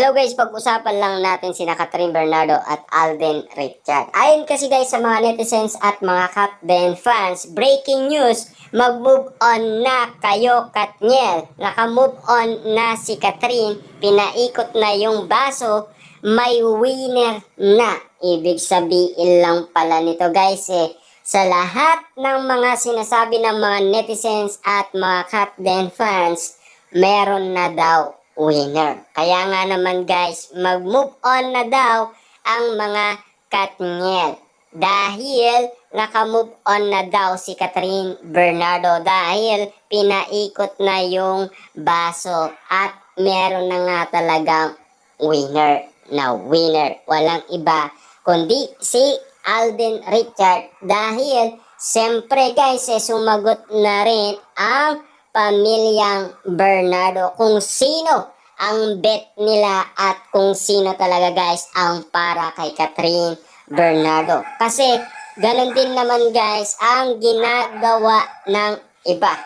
Hello guys, pag-usapan lang natin sina Catherine Bernardo at Alden Richard. Ayon kasi guys sa mga netizens at mga Katden fans, breaking news, mag-move on na kayo Katniel. Naka-move on na si Catherine, pinaikot na yung baso, may winner na. Ibig sabihin lang pala nito guys sa lahat ng mga sinasabi ng mga netizens at mga Katden fans, meron na daw winner. Kaya nga naman guys, mag-move on na daw ang mga Katniel. Dahil naka-move on na daw si Catherine Bernardo dahil pinaikot na yung baso at meron na nga talagang winner na winner. Walang iba kundi si Alden Richard dahil siyempre guys sumagot na rin ang pamilyang Bernardo kung sino ang bet nila at kung sino talaga guys ang para kay Catherine Bernardo. Kasi ganun din naman guys ang ginagawa ng iba.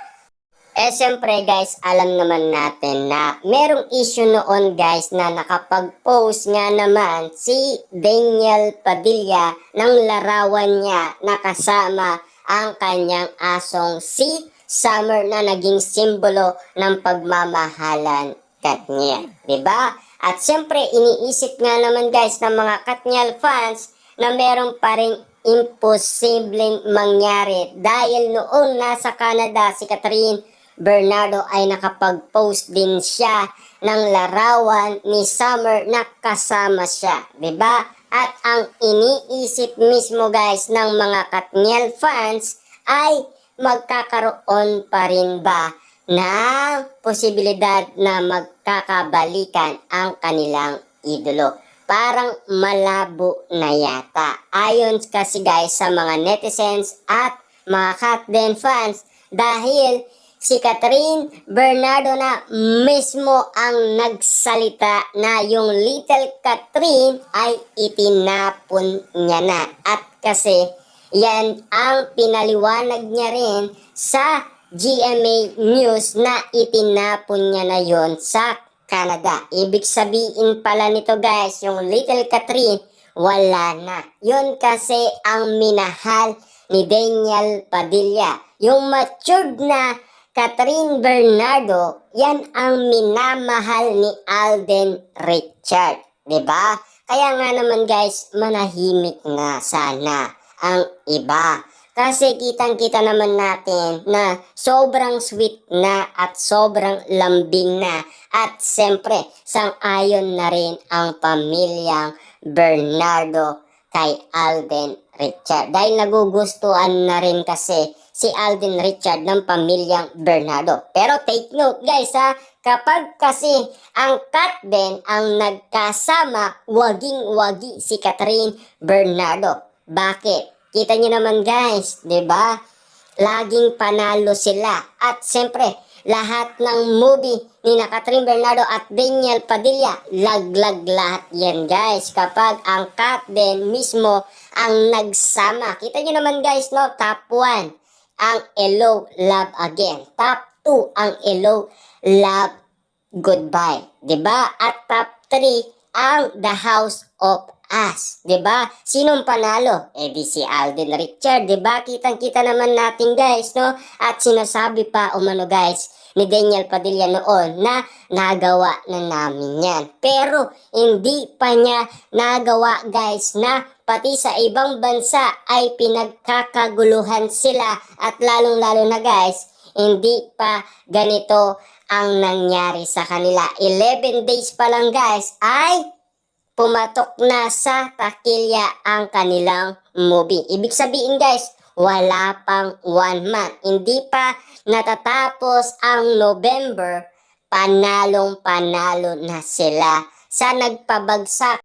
Siyempre guys, alam naman natin na merong issue noon guys na nakapag-post nga naman si Daniel Padilla ng larawan niya na kasama ang kanyang asong si Summer na naging simbolo ng pagmamahalan Katniel, 'di ba? At siyempre iniisip nga naman guys ng mga Katniel fans na meron pa ring imposibleng mangyari dahil noon nasa Canada si Catherine Bernardo ay nakapag-post din siya ng larawan ni Summer na kasama siya, 'di ba? At ang iniisip mismo guys ng mga Katniel fans ay magkakaroon pa rin ba ng posibilidad na magkakabalikan ang kanilang idolo. Parang malabo na yata. Ayon kasi guys sa mga netizens at mga Katden fans dahil si Catherine Bernardo na mismo ang nagsalita na yung little Catherine ay itinapon niya na. At kasi yan ang pinaliwanag niya rin sa GMA News na itinapon niya na yon sa Canada. Ibig sabihin pala nito guys, yung little Catherine wala na. Yun kasi ang minahal ni Daniel Padilla. Yung matured na Catherine Bernardo, yan ang minamahal ni Alden Richard. 'Di ba? Kaya nga naman guys, manahimik na sana ang iba. Kasi kitang-kita naman natin na sobrang sweet na at sobrang lambing na. At siyempre, sang-ayon na rin ang pamilyang Bernardo kay Alden Richard. Dahil nagugustuhan na rin kasi si Alden Richard ng pamilyang Bernardo. Pero take note guys kapag kasi ang Katden ang nagkasama, waging-wagi si Catherine Bernardo. Bakit? Kita niyo naman guys, 'di ba? Laging panalo sila. At siyempre, lahat ng movie ni Catherine Bernardo at Daniel Padilla, laglag lahat yan guys. Kapag ang Katden mismo ang nagsama. Kita niyo naman guys, no? Top 1 ang Hello, Love Again. Top 2 ang Hello, Love, Goodbye. 'Di ba? At top 3 ang The House of Us, 'di ba? Sinong panalo? Di si Alden Richard, 'di ba? Kitang-kita naman natin guys, no? At sinasabi pa umano guys ni Daniel Padilla noon na nagawa na namin 'yan. Pero hindi pa niya nagawa guys na pati sa ibang bansa ay pinagkakaguluhan sila at lalong-lalo na guys, hindi pa ganito ang nangyari sa kanila. 11 days pa lang guys ay pumatok na sa takilya ang kanilang movie. Ibig sabihin guys, wala pang 1 month. Hindi pa natatapos ang November, panalong-panalo na sila sa nagpabagsak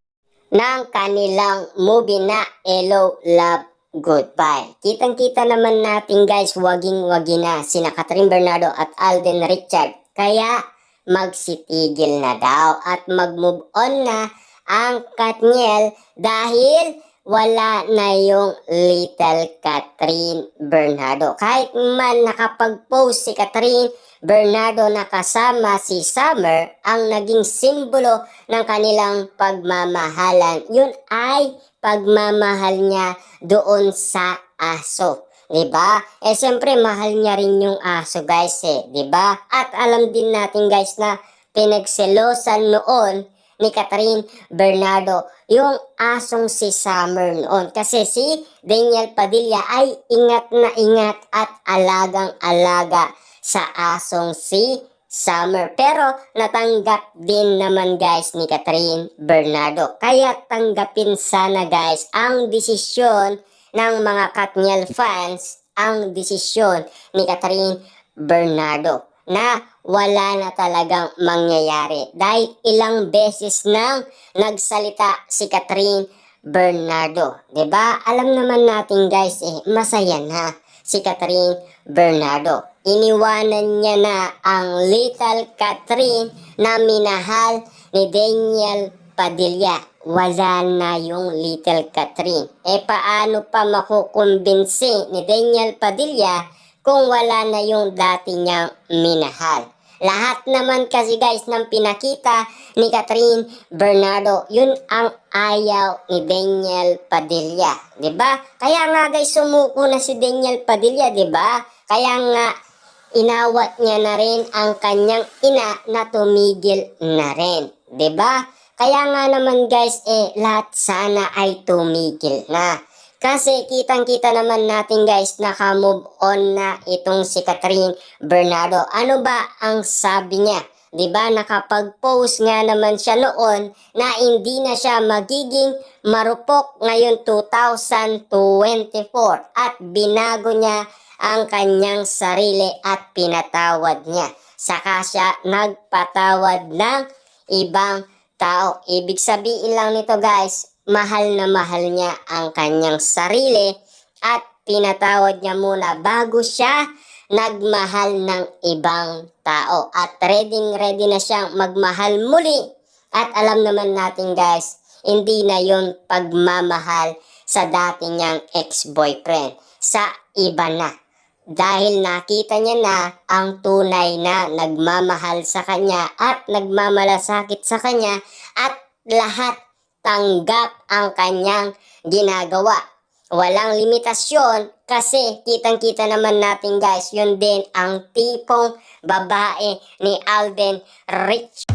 ng kanilang movie na Hello, Love, Goodbye. Kitang-kita naman natin guys, waging-wagi na sina Catherine Bernardo at Alden Richard. Kaya magsitigil na daw at mag-move on na ang Katniel dahil wala na yung little Catherine Bernardo. Kahit man nakapag-post si Catherine Bernardo na kasama si Summer, ang naging simbolo ng kanilang pagmamahalan, yun ay pagmamahal niya doon sa aso. Diba? Siyempre, mahal niya rin yung aso, guys, Diba? At alam din natin, guys, na pinagselosan noon ni Catherine Bernardo yung asong si Summer noon. Kasi si Daniel Padilla ay ingat na ingat at alagang-alaga sa asong si Summer. Pero natanggap din naman, guys, ni Catherine Bernardo. Kaya tanggapin sana, guys, ang desisyon ng mga Katniel fans, ang desisyon ni Catherine Bernardo na wala na talagang mangyayari. Dahil ilang beses nang nagsalita si Catherine Bernardo. 'Di ba? Alam naman natin, guys, masaya na si Catherine Bernardo. Iniwanan niya na ang little Catherine na minahal ni Daniel Padilla. Wala na yung little Catherine. Paano pa makukumbinsi ni Daniel Padilla kung wala na yung dati niyang minahal? Lahat naman kasi, guys, ng pinakita ni Catherine Bernardo, yun ang ayaw ni Daniel Padilla, 'di ba? Kaya nga, guys, sumuko na si Daniel Padilla, 'di ba? Kaya nga inawat niya na rin ang kanyang ina na tumigil na rin, 'di ba? Kaya nga naman, guys, lahat sana ay tumigil na. Kasi kitang-kita naman natin, guys, naka-move on na itong si Catherine Bernardo. Ano ba ang sabi niya? 'Di ba? Nakapag-post nga naman siya noon na hindi na siya magiging marupok ngayon 2024 at binago niya ang kanyang sarili at pinatawad niya. Saka siya nagpatawad ng ibang tao. Ibig sabihin lang nito, guys, mahal na mahal niya ang kanyang sarili at pinatawad niya muna bago siya nagmahal ng ibang tao. At ready na siyang magmahal muli. At alam naman natin, guys, hindi na yon pagmamahal sa dati niyang ex-boyfriend. Sa iba na. Dahil nakita niya na ang tunay na nagmamahal sa kanya at nagmamalasakit sa kanya at lahat tanggap ang kanyang ginagawa. Walang limitasyon kasi kitang-kita naman natin, guys, yun din ang tipong babae ni Alden Rich.